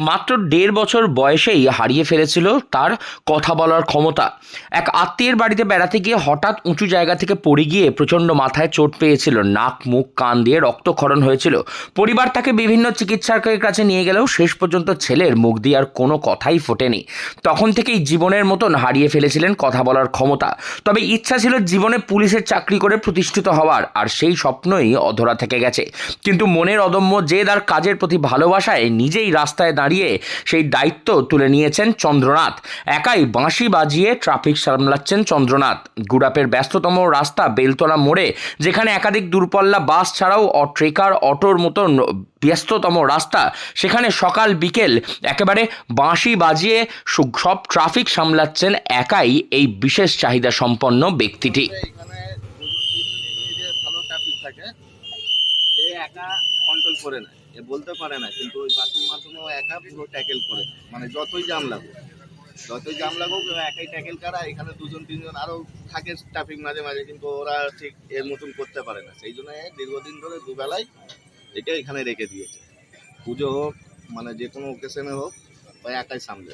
মাত্র ১.৫ বছর বয়সেই হারিয়ে ফেলেছিল তার কথা বলার ক্ষমতা। এক আত্মীয়ের বাড়িতে বেড়াতে গিয়ে হঠাৎ উঁচু জায়গা থেকে পড়ে গিয়ে প্রচণ্ড মাথায় চোট পেয়েছিল। নাক, মুখ, কান দিয়ে রক্তক্ষরণ হয়েছিল। পরিবার তাকে বিভিন্ন চিকিৎসকের কাছে নিয়ে গেলেও শেষ পর্যন্ত ছেলের মুখ দিয়ে আর কোনো কথাই ফোটেনি। তখন থেকেই জীবনের মতন হারিয়ে ফেলেছিলেন কথা বলার ক্ষমতা। তবে ইচ্ছা ছিল জীবনে পুলিশের চাকরি করে প্রতিষ্ঠিত হওয়ার, আর সেই স্বপ্নই অধরা থেকে গেছে। কিন্তু মনের অদম্য জেদ আর কাজের প্রতি ভালোবাসায় নিজেই রাস্তায় দাঁড়িয়ে সেই দায়িত্ব তুলে নিয়েছেন চন্দ্রনাথ। একাই বাঁশি বাজিয়ে ট্রাফিক সামলাচ্ছেন চন্দ্রনাথ। গুড়াপের ব্যস্ততম রাস্তা বেলতলা মোড়ে, যেখানে একাধিক দূরপল্লা বাস ছাড়াও ট্রেকার, অটোর মতন ব্যস্ততম রাস্তা, সেখানে সকাল বিকেল একেবারে বাঁশি বাজিয়ে সব ট্রাফিক সামলাচ্ছেন একাই এই বিশেষ চাহিদা সম্পন্ন ব্যক্তিটি। একা কন্ট্রোল করে না, এ বলতে পারে না, কিন্তু ওই বাসের মাধ্যমে একা পুরো ট্যাকেল করে, মানে যতই জাম লাগুক একাই ট্যাকেল করা। এখানে 2-3 জন আরও থাকে ট্রাফিক মাঝে মাঝে, কিন্তু ওরা ঠিক এর মতন করতে পারে না। সেই জন্য দীর্ঘদিন ধরে দুবেলায় একে এখানে রেখে দিয়েছে। পুজো হোক, মানে যে কোনো ওকেশনে হোক, ওই একাই সামলে।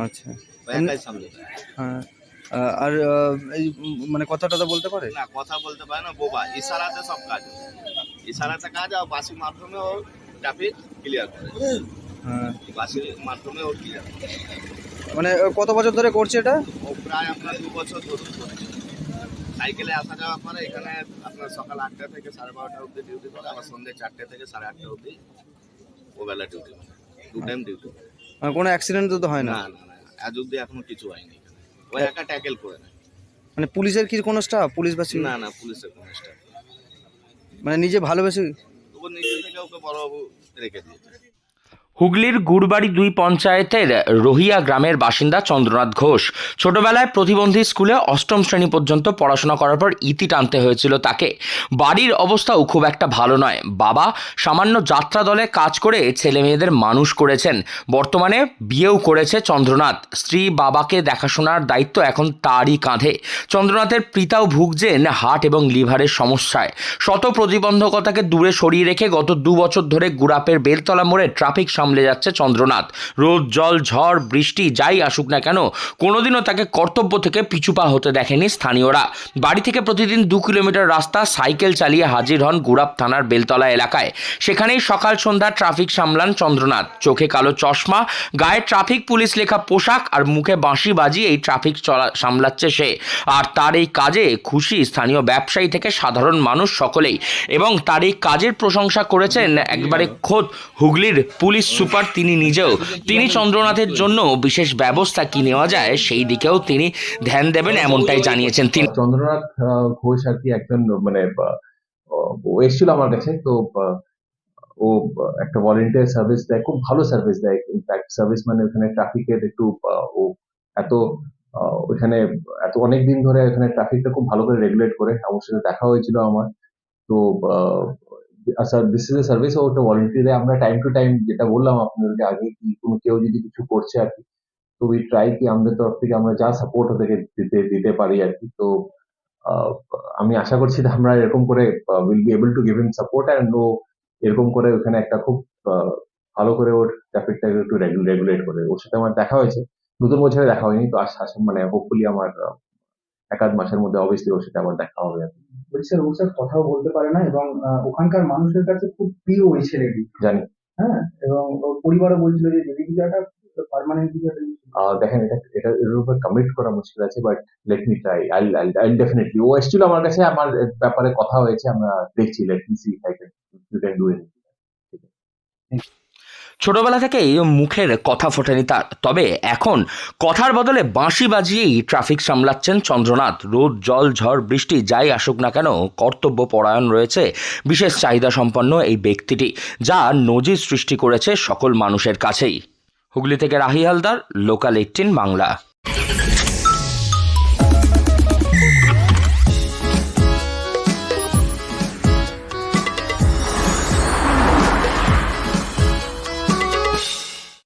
আচ্ছা, একাই সামলে। হ্যাঁ। আর এই মানে কথা বলতে পারে না, কথা বলতে পারে না, বোবা। ইশারাতে সব কাজ, ইশারাতে কাজ। আর বাসির মাধ্যমে ও ট্রাফিক ক্লিয়ার করে। হ্যাঁ, বাসির মাধ্যমে ও ক্লিয়ার করে। মানে কত বছর ধরে করছে এটা? ও প্রায় আপনার 2 বছর ধরে করছে। সাইকেলে আসা যাওয়া করে। এখানে আপনার সকাল 8টা থেকে 12:30 অবধি ডিউটি করে, আবার সন্ধ্যে 4টে থেকে 8:30 অবধি ওবেলা ডিউটি করে। 2 টাইম ডিউটি করে। কোনো অ্যাক্সিডেন্ট তো হয় না? না না না, আজ অবধি এখনো কিছু হয়নি। ওই একা ট্যাকেল করে না। মানে পুলিশের কি কোনো স্টাফ, পুলিশ বা না না, পুলিশের কোনো স্টাফ। মানে নিজে ভালোবেসে ওকে নিজে থেকে ওকে বড়বাবু রেখে দিয়েছে। হুগলির গুড়বাড়ি 2 পঞ্চায়েতের রহিয়া গ্রামের বাসিন্দা চন্দ্রনাথ ঘোষ। ছোটবেলায় প্রতিবন্ধী স্কুলে 8ম শ্রেণী পর্যন্ত পড়াশোনা করার পর ইতি টানতে হয়েছিল তাকে। বাড়ির অবস্থাও খুব একটা ভালো নয়। বাবা সামান্য যাত্রা দলে কাজ করে ছেলে মেয়েদের মানুষ করেছেন। বর্তমানে বিয়েও করেছে চন্দ্রনাথ। স্ত্রী বাবাকে দেখাশোনার দায়িত্ব এখন তারই কাঁধে। চন্দ্রনাথের পিতাও ভুগছেন হার্ট এবং লিভারের সমস্যায়। শত প্রতিবন্ধকতাকে দূরে সরিয়ে রেখে গত 2 বছর ধরে গুড়াপের বেলতলা মোড়ে ট্রাফিক সামলে যাচ্ছে চন্দ্রনাথ। রোদ, জল, ঝড়, বৃষ্টি যাই আসুক না কেন, কোনোদিনও তাকে কর্তব্য থেকে পিছুপা হতে দেখেনি স্থানীয়রা। বাড়ি থেকে প্রতিদিন 2 কিলোমিটার রাস্তা সাইকেল চালিয়ে হাজির হন গুড়াপ থানার বেলতলা এলাকায়। সেখানেই সকাল সন্ধ্যা ট্রাফিক সামলান চন্দ্রনাথ। চোখে কালো চশমা, গায়ে ট্রাফিক পুলিশ লেখা পোশাক আর মুখে বাঁশি বাজিয়ে এই ট্রাফিক সামলাচ্ছে সে। আর তার এই কাজে খুশি স্থানীয় ব্যবসায়ী থেকে সাধারণ মানুষ সকলেই। এবং তার এই কাজের প্রশংসা করেছেন একবারে খোদ হুগলির পুলিশ সুপার তিনি নিজেও। তিনি চন্দ্রনাথের জন্য বিশেষ ব্যবস্থা কি নেওয়া যায় সেই দিকেও তিনি ধ্যান দেবেন, এমনটাই জানিয়েছেন তিনি। চন্দ্রনাথ ঘোষ আর কি একজন মানে ও এসেছিল আমার কাছে। তো ও একটা ভলেন্টিয়ার সার্ভিস দেয়, খুব ভালো সার্ভিস দেয়। ইনফ্যাক্ট সার্ভিস মানে ওখানে ট্রাফিকের একটু ও এত ওখানে এত অনেক দিন ধরে এখানে ট্রাফিকটা খুব ভালো করে রেগুলেট করে। আমার সাথে দেখা হয়েছিল আমার। তো আচ্ছা, দিস ইজ এ সার্ভিস। ও একটা ভলেন্টিয়ার দেয়। আমরা টাইম টু টাইম, যেটা বললাম আপনাদেরকে আগে, কি কোনো কেউ যদি কিছু করছে আর কি, তো উই ট্রাই কি আমাদের তরফ থেকে আমরা যা সাপোর্ট ওদেরকে দিতে পারি আর কি। তো আমি আশা করছি যে আমরা এরকম করে will be able to give him support, and ও এরকম করে ওখানে একটা খুব ভালো করে ওর ট্রাফিকটাকে একটু রেগুলেট করে। ওর সাথে আমার দেখা হয়েছে, নতুন বছরে দেখা হয়নি। তো মানে হোপফুলি আমার 1-8 মাসের মধ্যে অবভিয়াসলি ওর সাথে আমার দেখা হবে আর কি। স্যার ও স্যার কথাও বলতে পারে না, এবং ওখানকার মানুষের কাছে খুব প্রিয় ওই ছেলেটি। জানি। হ্যাঁ, এবং ওর পরিবারও বলছিল যে যদি কিছু একটা পার্মানেন্ট কিছু একটা দেখেন, এর উপর কমিট করা মুশকিল আছে, but let me try. I'll definitely. ও এসেছিল আমার কাছে, আমার ব্যাপারে কথা হয়েছে, আমরা দেখছি। Let me see if I can do anything. ছোটবেলা থেকেই মুখের কথা ফোটেনি তার, তবে এখন কথার বদলে বাঁশি বাজিয়েই ট্রাফিক সামলাচ্ছেন চন্দ্রনাথ। রোদ, জল, ঝড়, বৃষ্টি যাই আসুক না কেন কর্তব্য পরায়ণ রয়েছে বিশেষ চাহিদা সম্পন্ন এই ব্যক্তিটি, যা নজির সৃষ্টি করেছে সকল মানুষের কাছেই। হুগলি থেকে রাহি হালদার, লোকাল 18 বাংলা।